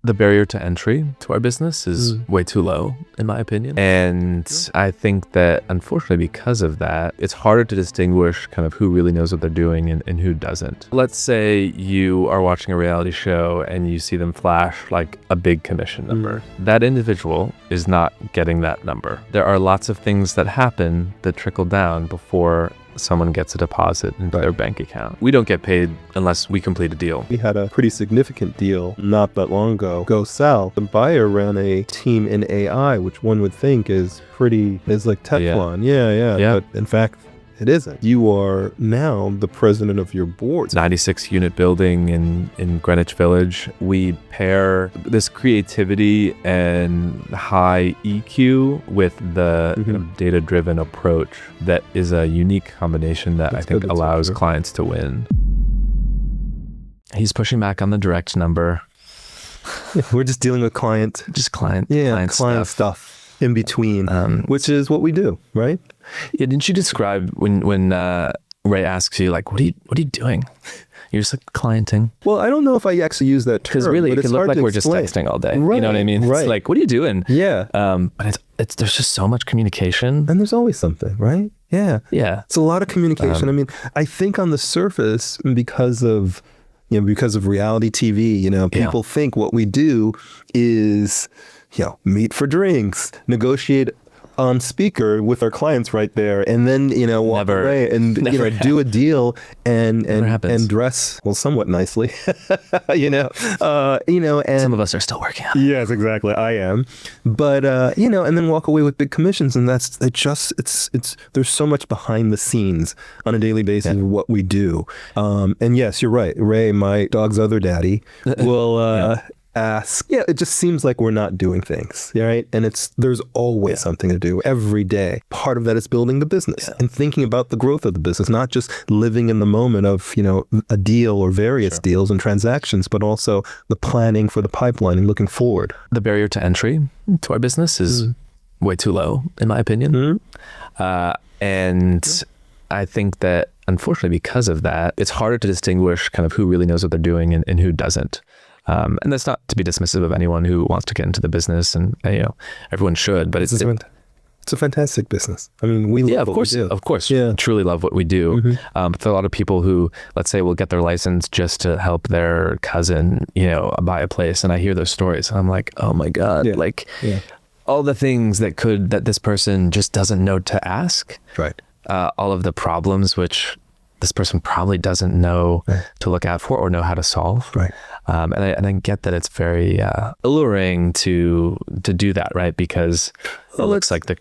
The barrier to entry to our business is way too low, in my opinion. And I think that unfortunately because of that, it's harder to distinguish kind of who really knows what they're doing and who doesn't. Let's say you are watching a reality show and you see them flash like a big commission number. That individual is not getting that number. There are lots of things that happen that trickle down before someone gets a deposit into their bank account. We don't get paid unless we complete a deal. We had a pretty significant deal not that long ago go south. The buyer ran a team in AI, which one would think is like Teflon. Yeah. But in fact, it isn't. You are now the president of your board. 96 unit building in Greenwich Village. We pair this creativity and high EQ with the kind of data-driven approach that is a unique combination that I think allows clients to win. He's pushing back on the direct number. We're just dealing with client stuff in between, which is what we do, right? Yeah, didn't you describe when Ray asks you, like, what are you doing? You're just like clienting. Well, I don't know if I actually use that term. Because really, it can look like we're just texting all day. Right, you know what I mean? Right. It's like, what are you doing? Yeah. But there's just so much communication. And there's always something, right? Yeah. Yeah. It's a lot of communication. I mean, I think on the surface, because of reality TV, people think what we do is, meet for drinks, negotiate on speaker with our clients right there, and then walk away and do a deal and dress somewhat nicely, and some of us are still working on it. Yes, exactly. I am, but and then walk away with big commissions, and it's there's so much behind the scenes on a daily basis of what we do. And yes, you're right. Ray, my dog's other daddy, will ask, it just seems like we're not doing things, right? And there's always something to do every day. Part of that is building the business and thinking about the growth of the business, not just living in the moment of, a deal or various deals and transactions, but also the planning for the pipeline and looking forward. The barrier to entry to our business is way too low, in my opinion. And I think that unfortunately because of that, it's harder to distinguish kind of who really knows what they're doing and who doesn't. And that's not to be dismissive of anyone who wants to get into the business, and everyone should. But it's a fantastic business. I mean, we love what we do. Of course, truly love what we do. But there are a lot of people who, let's say, will get their license just to help their cousin, buy a place, and I hear those stories, and I'm like, oh my god, all the things that this person just doesn't know to ask. Right. All of the problems which this person probably doesn't know to look out for or know how to solve. Right. And I get that it's very alluring to do that, right? Because it looks like the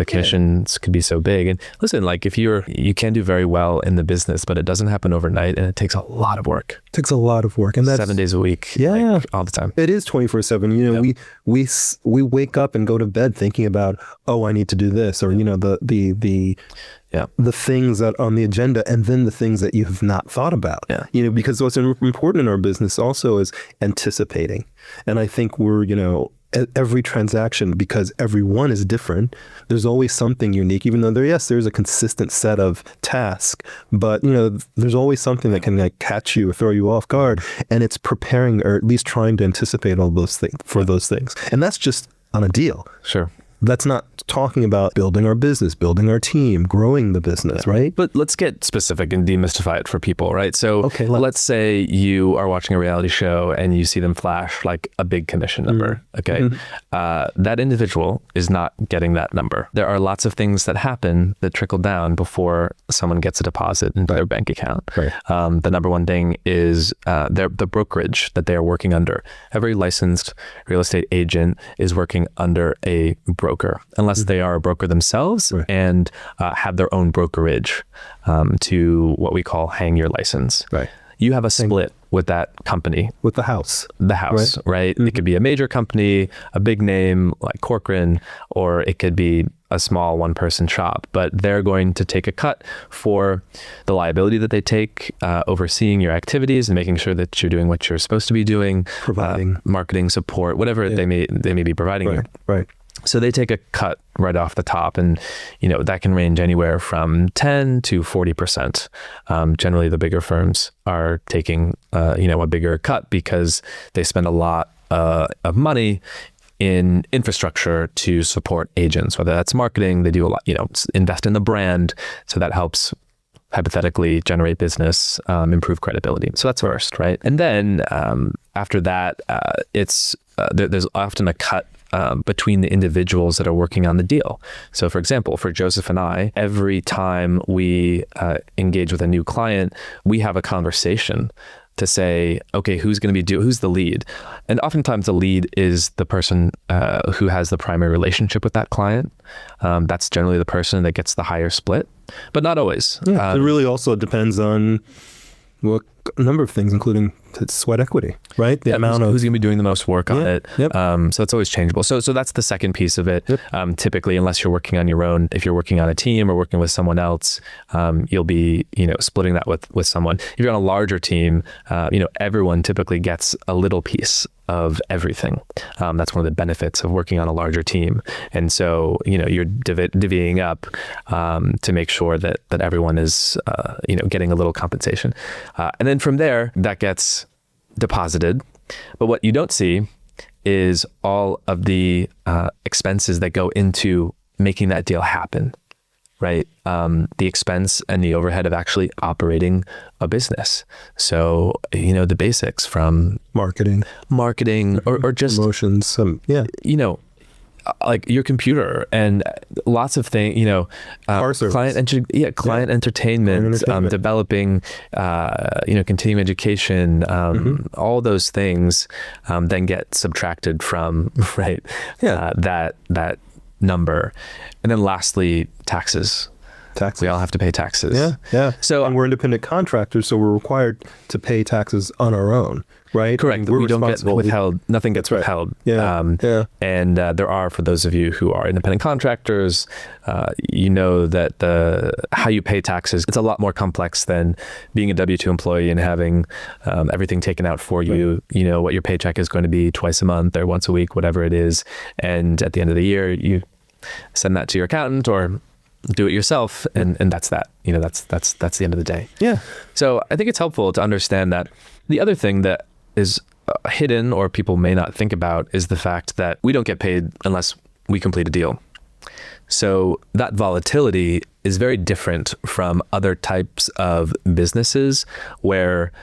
commissions could be so big. And listen, like if you can do very well in the business, but it doesn't happen overnight, and it takes a lot of work. It takes a lot of work, and that's 7 days a week, all the time. It is 24/7. We wake up and go to bed thinking about, I need to do this, or the things that are on the agenda, and then the things that you have not thought about. Because what's important in our business also is anticipating. And I think we're, at every transaction, because everyone is different, there's always something unique, even though there's a consistent set of tasks, but there's always something that can catch you or throw you off guard, and it's preparing, or at least trying to anticipate all those things for those things. And that's just on a deal. Sure. That's not talking about building our business, building our team, growing the business, right? But let's get specific and demystify it for people, right? So let's say you are watching a reality show and you see them flash like a big commission number, okay? That individual is not getting that number. There are lots of things that happen that trickle down before someone gets a deposit into their bank account. Right. The number one thing is the brokerage that they are working under. Every licensed real estate agent is working under a broker, unless they are a broker themselves and have their own brokerage to what we call hang your license. Right. You have a split with that company. With the house. Right? It could be a major company, a big name like Corcoran, or it could be a small one-person shop, but they're going to take a cut for the liability that they take overseeing your activities and making sure that you're doing what you're supposed to be doing, providing marketing support, whatever they may be providing you. Right. So they take a cut right off the top, and that can range anywhere from 10 to 40%. Generally, the bigger firms are taking a bigger cut because they spend a lot of money in infrastructure to support agents, whether that's marketing. They do a lot, invest in the brand. So that helps hypothetically generate business, improve credibility. So that's first, right? And then after that, there's often a cut between the individuals that are working on the deal. So for example, for Joseph and I, every time we engage with a new client, we have a conversation to say, okay, who's the lead? And oftentimes the lead is the person who has the primary relationship with that client. That's generally the person that gets the higher split, but not always. Yeah, it really also depends on a number of things, including sweat equity, right? The amount of who's going to be doing the most work on it. Yep. So it's always changeable. So that's the second piece of it. Yep. Typically, unless you're working on your own, if you're working on a team or working with someone else, you'll be, splitting that with someone. If you're on a larger team, everyone typically gets a little piece of everything. That's one of the benefits of working on a larger team. And so, you're divvying up to make sure that everyone is, getting a little compensation. And then from there, that gets deposited. But what you don't see is all of the expenses that go into making that deal happen, right? The expense and the overhead of actually operating a business. So, the basics from marketing or just promotions, like your computer and lots of things, client entertainment, developing, continuing education, all those things, then get subtracted from, right. That number. And then lastly, taxes. We all have to pay taxes. Yeah. So, and we're independent contractors, so we're required to pay taxes on our own, right? Correct. We don't get withheld. Nothing gets withheld. And there are, for those of you who are independent contractors, that how you pay taxes, it's a lot more complex than being a W-2 employee and having everything taken out for you. You know what your paycheck is going to be twice a month or once a week, whatever it is. And at the end of the year, you send that to your accountant or do it yourself, and that's that. That's the end of the day. Yeah. So I think it's helpful to understand that. The other thing that is hidden or people may not think about is the fact that we don't get paid unless we complete a deal. So that volatility is very different from other types of businesses where,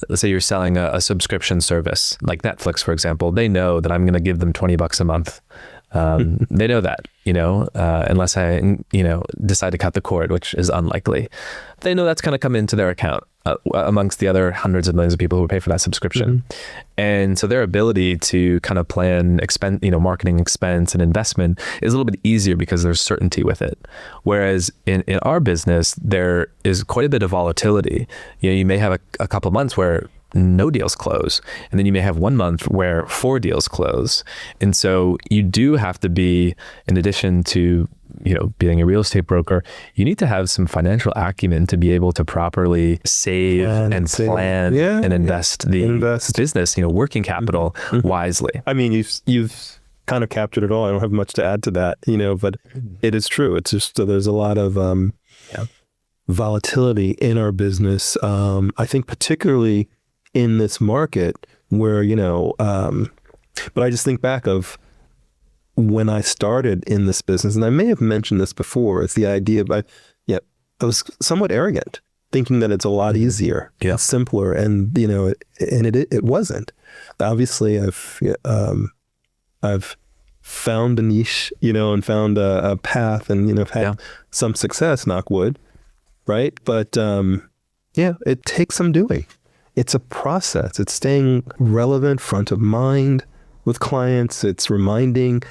let's say you're selling a subscription service like Netflix, for example. They know that I'm going to give them $20 a month. They know that, unless I, decide to cut the cord, which is unlikely. They know that's going to come into their account amongst the other hundreds of millions of people who pay for that subscription. And so their ability to kind of plan marketing expense and investment is a little bit easier because there's certainty with it. Whereas in our business, there is quite a bit of volatility. You may have a couple of months where no deals close. And then you may have 1 month where 4 deals close. And so you do have to be, in addition to, being a real estate broker, you need to have some financial acumen to be able to properly save and plan and invest the business, working capital wisely. I mean, you've kind of captured it all. I don't have much to add to that, but it is true. It's just, there's a lot of volatility in our business. I think particularly in this market where, but I just think back of when I started in this business, and I may have mentioned this before, is the idea of, I was somewhat arrogant, thinking that it's a lot easier, simpler, and, it wasn't. Obviously, I've found a niche, and found a path and, have had some success, knock wood, right? But, it takes some doing. It's a process. It's staying relevant, front of mind with clients. It's reminding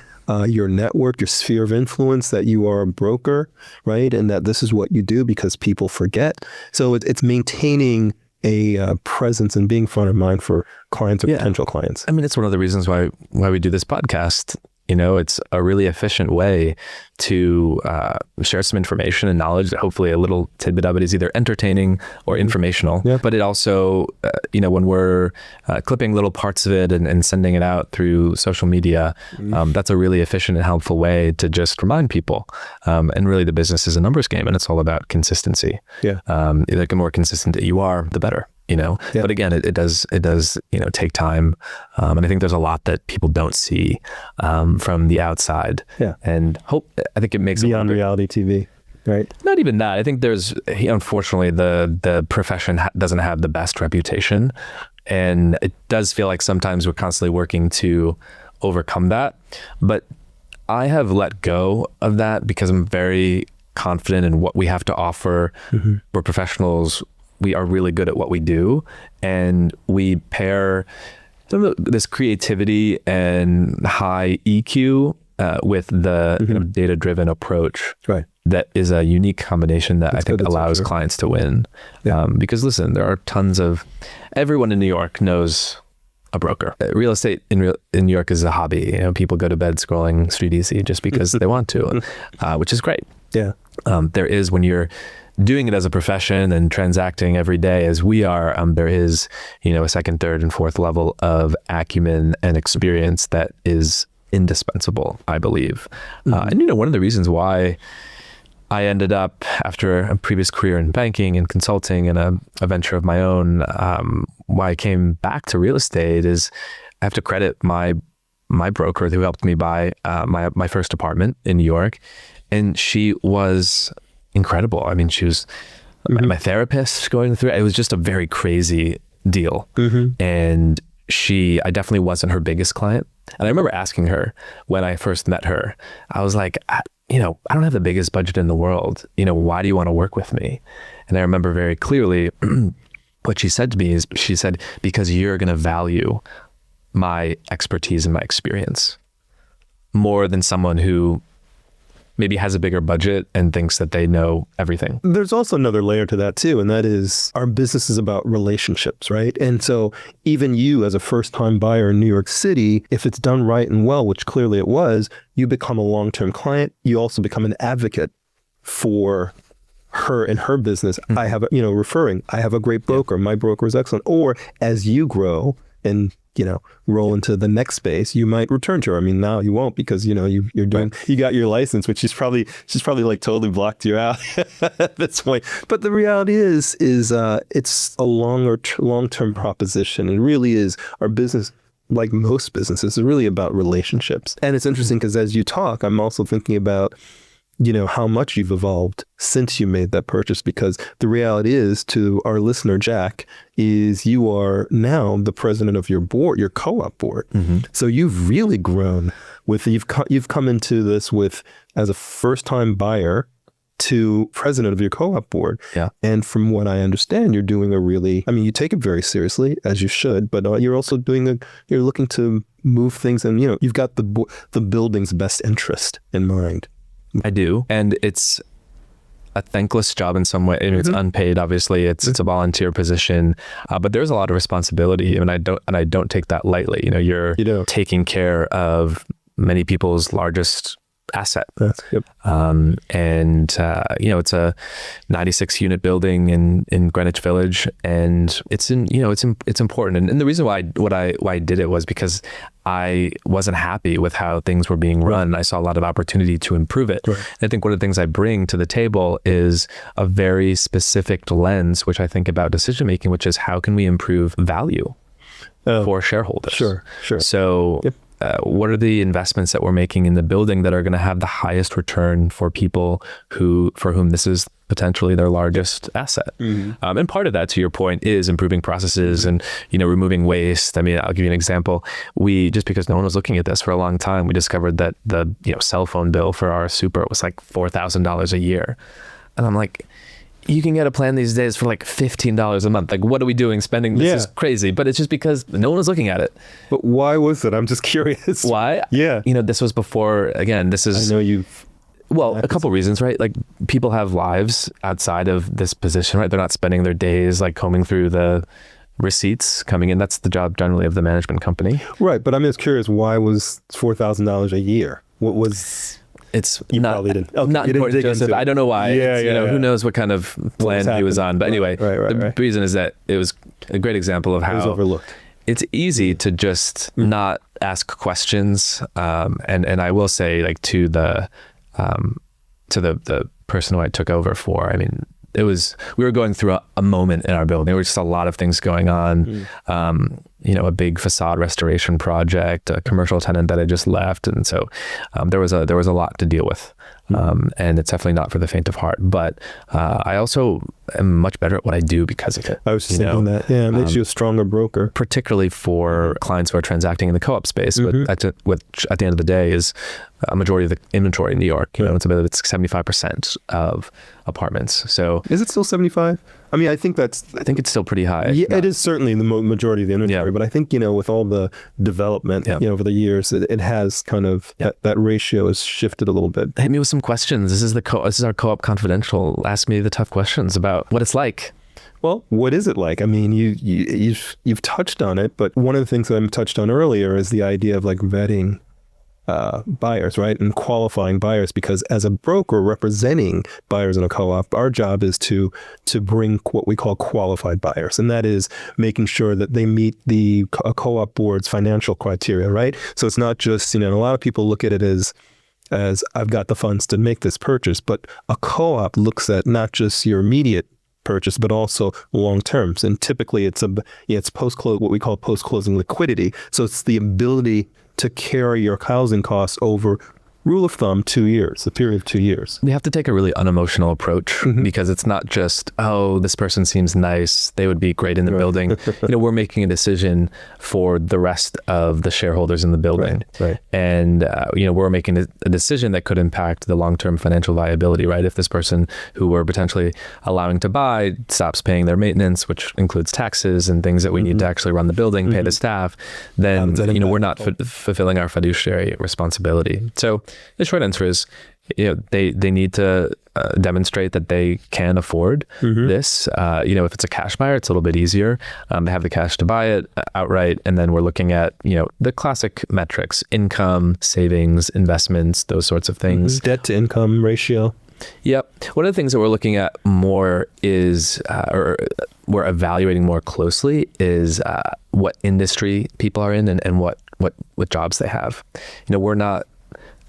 your network, your sphere of influence that you are a broker, right? And that this is what you do because people forget. So it's maintaining a presence and being front of mind for clients or potential clients. I mean, it's one of the reasons why we do this podcast. It's a really efficient way to share some information and knowledge that hopefully a little tidbit of it is either entertaining or informational. But it also, when we're clipping little parts of it and sending it out through social media, that's a really efficient and helpful way to just remind people. And really the business is a numbers game and it's all about consistency. The more consistent that you are, the better. you know. Yeah. But again, it does you know, take time, and I think there's a lot that people don't see from the outside. Yeah. And I think it makes beyond reality TV, right? not even that. I think there's, unfortunately, the profession doesn't have the best reputation, and it does feel like sometimes we're constantly working to overcome that. But I have let go of that because I'm very confident in what we have to offer. We're professionals. We are really good at what we do, and we pair some of this creativity and high EQ with the kind of data-driven approach. Right. That is a unique combination that That's I think good, that's allows for sure. clients to win. Yeah. Because listen, there are tons of, everyone in New York knows a broker. Real estate in New York is a hobby. You know, people go to bed scrolling Street Easy just because they want to, which is great. Yeah. There is, when you're doing it as a profession and transacting every day as we are, there is, you know, a second, third, and fourth level of acumen and experience that is indispensable, I believe. And, you know, one of the reasons why I ended up, after a previous career in banking and consulting and a venture of my own, why I came back to real estate is I have to credit my broker who helped me buy my first apartment in New York. And she was incredible. I mean, she was my therapist going through it. It was just a very crazy deal. And I definitely wasn't her biggest client. And I remember asking her when I first met her, I was like, you know, I don't have the biggest budget in the world. You know, why do you want to work with me? And I remember very clearly what she said to me is, she said, because you're going to value my expertise and my experience more than someone who maybe has a bigger budget and thinks that they know everything. There's also another layer to that too, and that is our business is about relationships, right? And so even you as a first-time buyer in New York City, if it's done right and well, which clearly it was, you become a long-term client. You also become an advocate for her and her business. I have, referring, I have a great broker. My broker is excellent. Or as you grow and roll into the next space, you might return to her. I mean, now you won't because, you're doing, you got your license, which she's probably like totally blocked you out at this point. But the reality is it's a long-term proposition. It really is. Our business, like most businesses, is really about relationships. And it's interesting because as you talk, I'm also thinking about, how much you've evolved since you made that purchase, because the reality is, to our listener, Jack, is you are now the president of your board, your co-op board. Mm-hmm. So you've really grown you've come into this with as a first-time buyer to president of your co-op board. Yeah. And from what I understand, you're doing you take it very seriously, as you should, but you're also you're looking to move things and, you've got the building's best interest in mind. I do. And it's a thankless job in some way. I mean, it's unpaid, obviously. It's a volunteer position, but there's a lot of responsibility, and I don't take that lightly. You're taking care of many people's largest asset. Yep. It's a 96 unit building in Greenwich Village, and it's important. And the reason why I did it was because I wasn't happy with how things were being run. Right. I saw a lot of opportunity to improve it. Right. And I think one of the things I bring to the table is a very specific lens, which I think about decision making, which is how can we improve value for shareholders? Sure. So. Yep. What are the investments that we're making in the building that are going to have the highest return for people for whom this is potentially their largest asset? Mm-hmm. And part of that, to your point, is improving processes and, removing waste. I mean, I'll give you an example. Just because no one was looking at this for a long time, we discovered that the, cell phone bill for our super was like $4,000 a year. And I'm like, you can get a plan these days for like $15 a month. Like, what are we doing spending? This is crazy. But it's just because no one was looking at it. But why was it? I'm just curious. Why? Yeah. This was before, again, this is... I know you've... Well, a couple reasons, right? Like, people have lives outside of this position, right? They're not spending their days like combing through the receipts coming in. That's the job generally of the management company. Right. But I'm just curious, why was $4,000 a year? What was... It's you not important, Joseph. I don't know why. Who knows what kind of plan he was on. But anyway, the reason is that it was a great example of how it was overlooked. It's easy to just not ask questions. And I will say, like, to the person who I took over for, I mean, we were going through a moment in our building. There were just a lot of things going on. A big facade restoration project, a commercial tenant that had just left. And so there was a lot to deal with. And it's definitely not for the faint of heart. But I also am much better at what I do because of it. I was just thinking that. Yeah, it makes you a stronger broker. Particularly for clients who are transacting in the co-op space, which at the end of the day is a majority of the inventory in New York. It's 75% of apartments. So is it still 75? I mean, I think it's still pretty high. Yeah, it is certainly the majority of the inventory, but I think, with all the development, over the years, it has kind of, that ratio has shifted a little bit. Hit me with some questions. This is our Co-op Confidential. Ask me the tough questions about what it's like. Well, what is it like? I mean, you've touched on it, but one of the things that I touched on earlier is the idea of like vetting buyers, right? And qualifying buyers, because as a broker representing buyers in a co-op, our job is to bring what we call qualified buyers. And that is making sure that they meet the co-op board's financial criteria, right? So it's not just, a lot of people look at it as I've got the funds to make this purchase, but a co-op looks at not just your immediate purchase, but also long terms. And typically it's post-close, what we call post-closing liquidity. So it's the ability to carry your housing costs over, rule of thumb, 2 years, a period of 2 years. We have to take a really unemotional approach because it's not just, this person seems nice, they would be great in the building. We're making a decision for the rest of the shareholders in the building. Right. And, we're making a decision that could impact the long-term financial viability, right? If this person who we're potentially allowing to buy stops paying their maintenance, which includes taxes and things that we need to actually run the building, pay the staff, then, we're not fulfilling our fiduciary responsibility. So the short answer is, they need to demonstrate that they can afford this. If it's a cash buyer, it's a little bit easier. They have the cash to buy it outright. And then we're looking at, the classic metrics, income, savings, investments, those sorts of things. Debt to income ratio. Yep. One of the things that we're looking at more is, or we're evaluating more closely is what industry people are in and what jobs they have. We're not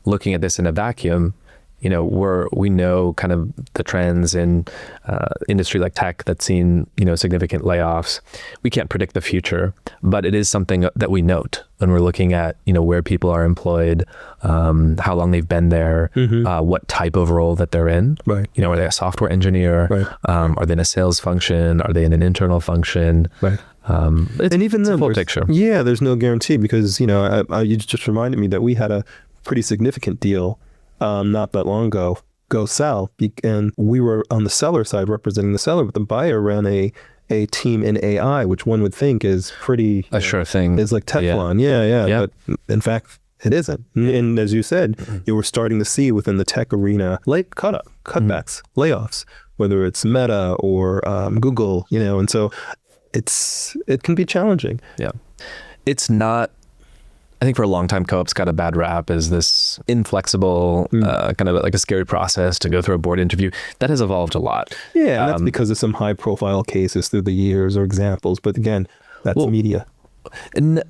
looking at this in a vacuum. We know kind of the trends in industry like tech that's seen, significant layoffs. We can't predict the future, but it is something that we note when we're looking at, where people are employed, how long they've been there, what type of role that they're in. Right. Are they a software engineer? Right. Are they in a sales function? Are they in an internal function? Right. And even the full picture. Yeah, there's no guarantee because, you just reminded me that we had a pretty significant deal not that long ago go south, and we were on the seller side representing the seller, but the buyer ran a team in AI, which one would think is pretty sure thing. Is like Teflon. Yeah. Yep. But in fact, it isn't. And as you said, you were starting to see within the tech arena cutbacks, layoffs, whether it's Meta or Google, and so it can be challenging. Yeah, it's not. I think for a long time, co-ops got a bad rap as this inflexible, kind of like a scary process to go through a board interview. That has evolved a lot. Yeah, that's because of some high-profile cases through the years or examples. But again, that's media.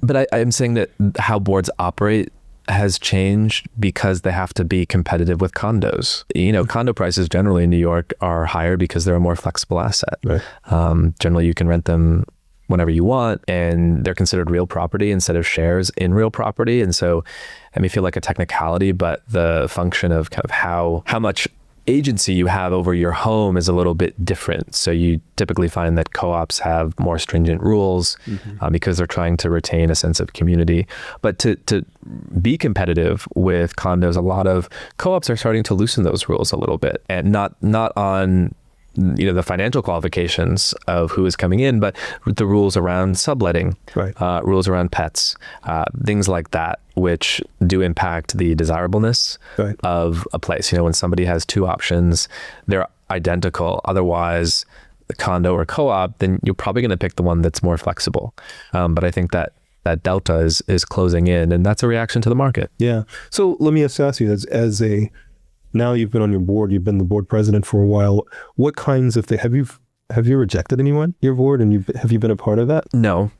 But I'm saying that how boards operate has changed because they have to be competitive with condos. Condo prices generally in New York are higher because they're a more flexible asset. Right. Generally, you can rent them whenever you want, and they're considered real property instead of shares in real property. And so it may feel like a technicality, but the function of kind of how much agency you have over your home is a little bit different. So you typically find that co-ops have more stringent rules because they're trying to retain a sense of community. But to be competitive with condos, a lot of co-ops are starting to loosen those rules a little bit, and not on the financial qualifications of who is coming in, but the rules around subletting, right. Rules around pets, things like that, which do impact the desirableness right. of a place. When somebody has two options, they're identical. Otherwise, the condo or co-op, then you're probably going to pick the one that's more flexible. But I think that delta is closing in, and that's a reaction to the market. Yeah. So let me ask you, now you've been on your board, you've been the board president for a while. What kinds of things have you rejected anyone, your board, and have you been a part of that? No.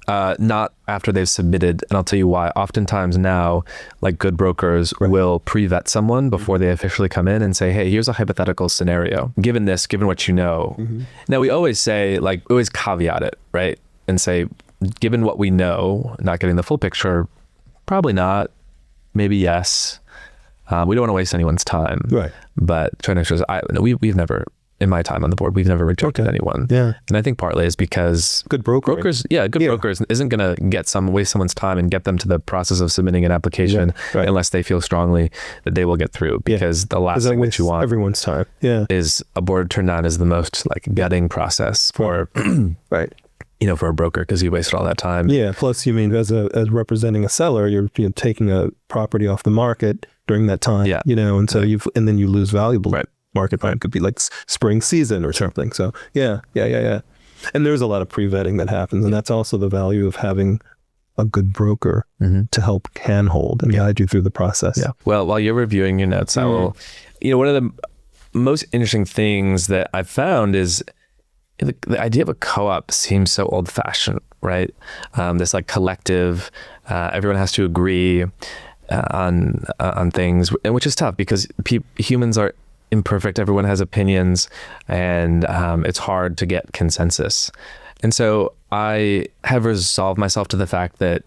Not after they've submitted, and I'll tell you why. Oftentimes now, like good brokers will pre-vet someone before they officially come in and say, hey, here's a hypothetical scenario. Given this, given what you know. Now we always say, like, we always caveat it, right? And say, given what we know, not getting the full picture, probably not, maybe yes. We don't want to waste anyone's time. Right. But trying to show, we've never, in my time on the board, we've never rejected anyone. Yeah. And I think partly is because good brokers isn't going to waste someone's time and get them to the process of submitting an application unless they feel strongly that they will get through, because the last thing that you want everyone's time is a board turned on is the most like gutting process for for a broker, because you wasted all that time. Yeah. Plus, you mean as representing a seller, you're taking a property off the market during that time. Yeah. And so and then you lose valuable market time. It could be like spring season or something. So yeah. And there's a lot of pre-vetting that happens, and that's also the value of having a good broker to help handhold and guide you through the process. Yeah. Well, while you're reviewing your notes, I will. One of the most interesting things that I've found is the idea of a co-op seems so old-fashioned, right? This like collective, everyone has to agree on things, and which is tough because humans are imperfect. Everyone has opinions, and it's hard to get consensus. And so I have resolved myself to the fact that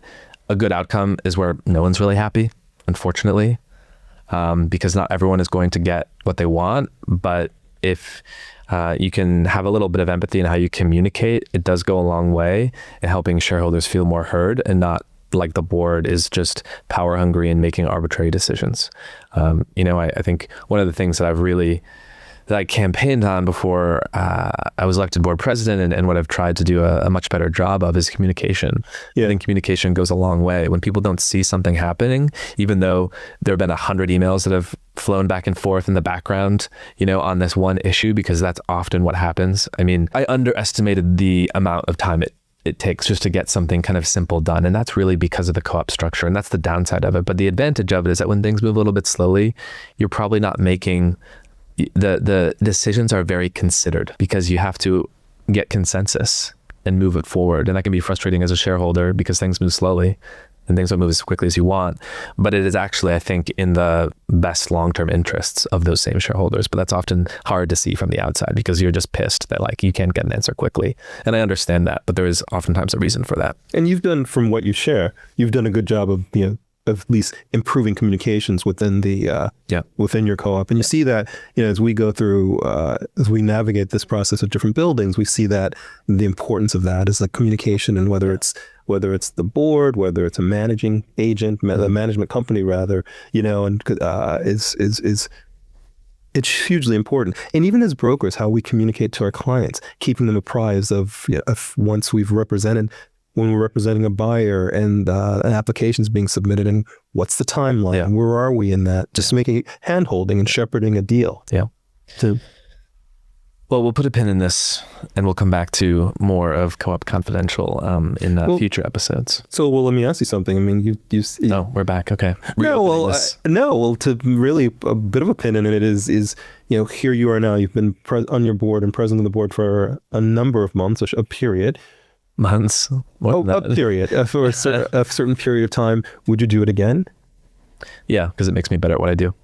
a good outcome is where no one's really happy, unfortunately, because not everyone is going to get what they want. But if you can have a little bit of empathy in how you communicate, it does go a long way in helping shareholders feel more heard and not like the board is just power hungry and making arbitrary decisions. I think one of the things that I campaigned on before I was elected board president, and what I've tried to do a much better job of, is communication. I think communication goes a long way. When people don't see something happening, even though there have been 100 emails that have flown back and forth in the background, on this one issue, because that's often what happens. I mean, I underestimated the amount of time it takes just to get something kind of simple done. And that's really because of the co-op structure, and that's the downside of it. But the advantage of it is that when things move a little bit slowly, you're probably not making the decisions are very considered, because you have to get consensus and move it forward. And that can be frustrating as a shareholder because things move slowly and things don't move as quickly as you want. But it is actually, I think, in the best long-term interests of those same shareholders. But that's often hard to see from the outside because you're just pissed that like you can't get an answer quickly. And I understand that, but there is oftentimes a reason for that. And you've done, from what you share, you've done a good job of at least improving communications within the within your co-op. And you see that, as we go through, as we navigate this process of different buildings, we see that the importance of that is like communication, and whether it's the board, whether it's a managing agent, a management company rather, and is it's hugely important. And even as brokers, how we communicate to our clients, keeping them apprised of once when we're representing a buyer and an application is being submitted, and what's the timeline? Where are we in that? Just making hand-holding and shepherding a deal. Yeah. Well, we'll put a pin in this, and we'll come back to more of Co-op Confidential in future episodes. So, let me ask you something. I mean, you oh, we're back. Okay. To really a bit of a pin in it is here you are now. You've been on your board and president of the board for a number of months, a period. Months? A period. For a certain period of time. Would you do it again? Yeah, because it makes me better at what I do.